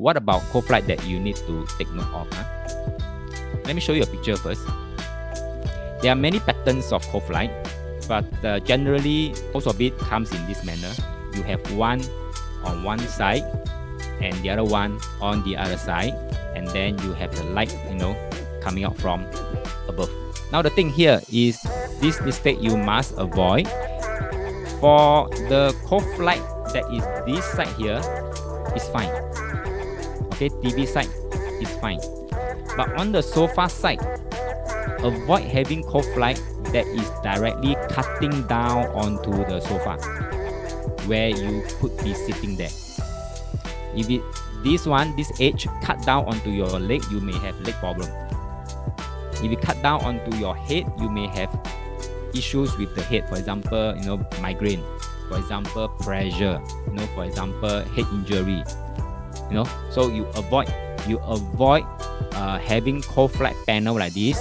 what about cove light that you need to take note of? Let me show you a picture first. There are many patterns of cove light, but generally most of it comes in this manner. You have one on one side and the other one on the other side, and then you have the light, coming out from above. Now the thing here is this mistake you must avoid. For the cove light that is this side here is fine. Okay, TV side is fine. But on the sofa side, avoid having cove light that is directly cutting down onto the sofa where you could be sitting there. If this edge cut down onto your leg, you may have leg problem. If you cut down onto your head, you may have issues with the head. For example, migraine. For example, pressure. For example, head injury. So you avoid having cove light panel like this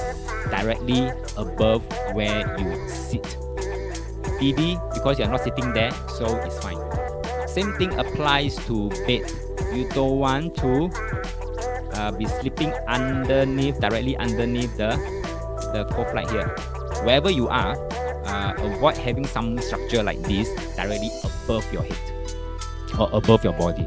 directly above where you sit. TV, because you're not sitting there, so it's fine. Same thing applies to bed. You don't want to be sleeping directly underneath the cove light here. Wherever you are, avoid having some structure like this directly above your head or above your body.